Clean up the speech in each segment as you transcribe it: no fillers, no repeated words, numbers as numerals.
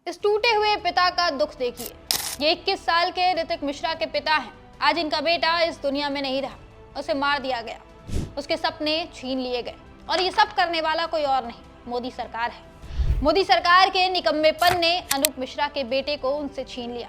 इस टूटे हुए पिता का दुख देखिए। ये 21 साल के ऋतिक मिश्रा के पिता हैं। आज इनका बेटा इस दुनिया में नहीं रहा, उसे मार दिया गया, उसके सपने छीन लिए गए और ये सब करने वाला कोई और नहीं, मोदी सरकार है। मोदी सरकार के निकम्मेपन ने अनूप मिश्रा के बेटे को उनसे छीन लिया।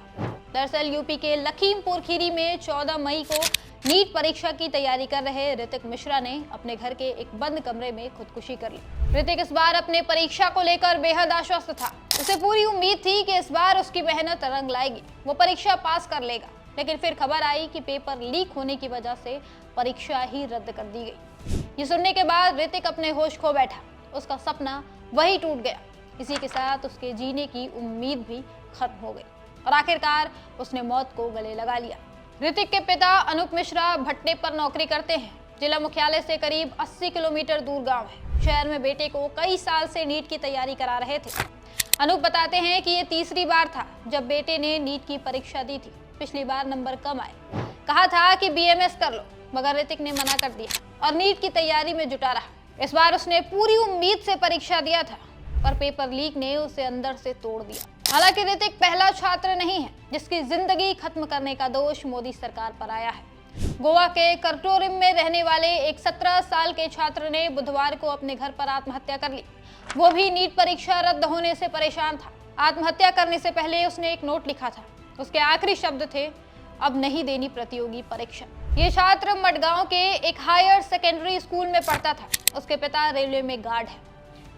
दरअसल यूपी के लखीमपुर खीरी में 14 मई को नीट परीक्षा की तैयारी कर रहे ऋतिक मिश्रा ने अपने घर के एक बंद कमरे में खुदकुशी कर ली। ऋतिक इस बार अपने परीक्षा को लेकर बेहद आश्वस्त था। उसे पूरी उम्मीद थी कि इस बार उसकी मेहनत रंग लाएगी, वो परीक्षा पास कर लेगा। लेकिन फिर खबर आई कि पेपर लीक होने की वजह से परीक्षा ही रद्द कर दी गई। ये सुनने के बाद ऋतिक अपने होश खो बैठा। उसका सपना वही टूट गया। इसी के साथ उसके जीने की उम्मीद भी खत्म हो गई और आखिरकार उसने मौत को गले लगा लिया। ऋतिक के पिता अनूप मिश्रा भट्टे पर नौकरी करते हैं। जिला मुख्यालय से करीब 80 किलोमीटर दूर गांव है। शहर में बेटे को कई साल से नीट की तैयारी करा रहे थे। अनूप बताते हैं कि ये तीसरी बार था जब बेटे ने नीट की परीक्षा दी थी। पिछली बार नंबर कम आए, कहा था कि बीएमएस कर लो, मगर ऋतिक ने मना कर दिया और नीट की तैयारी में जुटा रहा। इस बार उसने पूरी उम्मीद से परीक्षा दिया था, पर पेपर लीक ने उसे अंदर से तोड़ दिया। हालांकि ऋतिक पहला छात्र नहीं है जिसकी जिंदगी खत्म करने का दोष मोदी सरकार पर आया है। गोवा के करटोरिम में रहने वाले एक 17 साल के छात्र ने बुधवार को अपने घर पर आत्महत्या कर ली। वो भी नीट परीक्षा रद्द होने से परेशान था। आत्महत्या करने से पहले उसने एक नोट लिखा था। उसके आखिरी शब्द थे, अब नहीं देनी प्रतियोगी परीक्षा। ये छात्र मडगांव के एक हायर सेकेंडरी स्कूल में पढ़ता था। उसके पिता रेलवे में गार्ड है।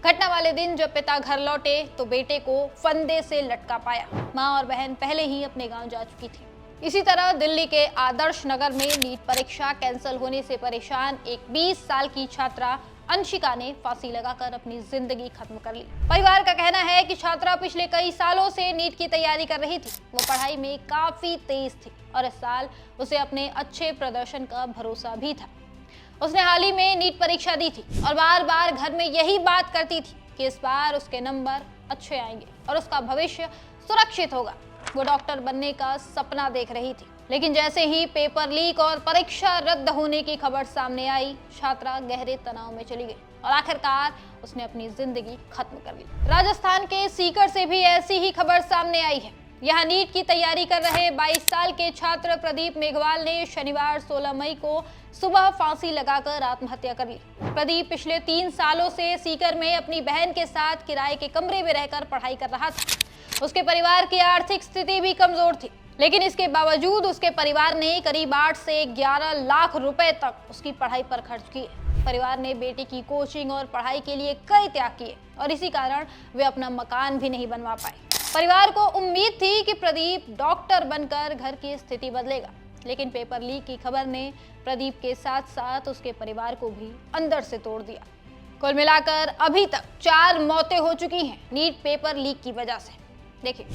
घटना वाले दिन जब पिता घर लौटे तो बेटे को फंदे से लटका पाया। माँ और बहन पहले ही अपने गांव जा चुकी थी। इसी तरह दिल्ली के आदर्श नगर में नीट परीक्षा कैंसिल होने से परेशान एक 20 साल की छात्रा अंशिका ने फांसी लगाकर अपनी जिंदगी खत्म कर ली। परिवार का कहना है कि छात्रा पिछले कई सालों से नीट की तैयारी कर रही थी। वो पढ़ाई में काफी तेज थी और इस साल उसे अपने अच्छे प्रदर्शन का भरोसा भी था। उसने हाल ही में नीट परीक्षा दी थी और बार बार घर में यही बात करती थी कि इस बार उसके नंबर अच्छे आएंगे और उसका भविष्य सुरक्षित होगा। वो डॉक्टर बनने का सपना देख रही थी। लेकिन जैसे ही पेपर लीक और परीक्षा रद्द होने की खबर सामने आई, छात्रा गहरे तनाव में चली गई और आखिरकार उसने अपनी जिंदगी खत्म कर ली। राजस्थान के सीकर से भी ऐसी ही खबर सामने आई है। यहाँ नीट की तैयारी कर रहे 22 साल के छात्र प्रदीप मेघवाल ने शनिवार 16 मई को सुबह फांसी लगाकर आत्महत्या कर ली। प्रदीप पिछले 3 सालों से सीकर में अपनी बहन के साथ किराए के कमरे में रहकर पढ़ाई कर रहा था। उसके परिवार की आर्थिक स्थिति भी कमजोर थी, लेकिन इसके बावजूद उसके परिवार ने करीब 8 से 11 लाख रुपए तक उसकी पढ़ाई पर खर्च किए। परिवार ने बेटी की कोचिंग और पढ़ाई के लिए कई त्याग किए और इसी कारण वे अपना मकान भी नहीं बनवा पाए। परिवार को उम्मीद थी कि प्रदीप डॉक्टर बनकर घर की स्थिति बदलेगा, लेकिन पेपर लीक की खबर ने प्रदीप के साथ साथ उसके परिवार को भी अंदर से तोड़ दिया। कुल मिलाकर अभी तक 4 मौतें हो चुकी हैं नीट पेपर लीक की वजह से। देखिए,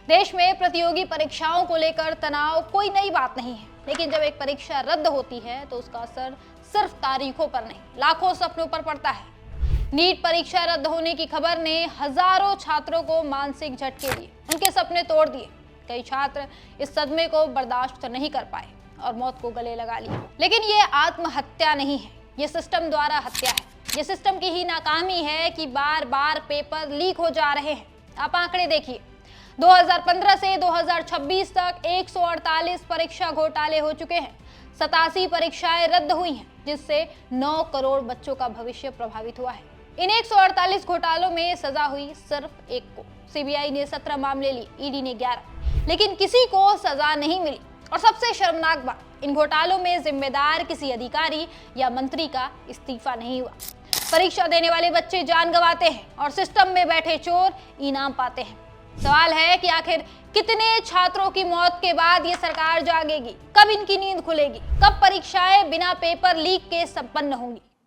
देश में प्रतियोगी परीक्षाओं को लेकर तनाव कोई नई बात नहीं है, लेकिन जब एक परीक्षा रद्द होती है तो उसका असर सिर्फ तारीखों पर नहीं, लाखों सपनों पर पड़ता है। नीट परीक्षा रद्द होने की खबर ने हजारों छात्रों को मानसिक झटके दिए, उनके सपने तोड़ दिए। कई छात्र इस सदमे को बर्दाश्त नहीं कर पाए और मौत को गले लगा लिया। लेकिन ये आत्महत्या नहीं है, ये सिस्टम द्वारा हत्या है। ये सिस्टम की ही नाकामी है कि बार बार पेपर लीक हो जा रहे हैं। आप आंकड़े देखिए, 2015 से 2026 तक 148 परीक्षा घोटाले हो चुके हैं। 87 परीक्षाएं रद्द हुई हैं, जिससे 9 करोड़ बच्चों का भविष्य प्रभावित हुआ है। इन 148 घोटालों में सजा हुई सिर्फ एक को। सीबीआई ने 17 मामले लिए, ईडी ने 11, लेकिन किसी को सजा नहीं मिली। और सबसे शर्मनाक बात, इन घोटालों में जिम्मेदार किसी अधिकारी या मंत्री का इस्तीफा नहीं हुआ। परीक्षा देने वाले बच्चे जान गंवाते हैं और सिस्टम में बैठे चोर इनाम पाते हैं। सवाल है कि आखिर कितने छात्रों की मौत के बाद ये सरकार जागेगी? कब इनकी नींद खुलेगी? कब परीक्षाएं बिना पेपर लीक के संपन्न होंगी?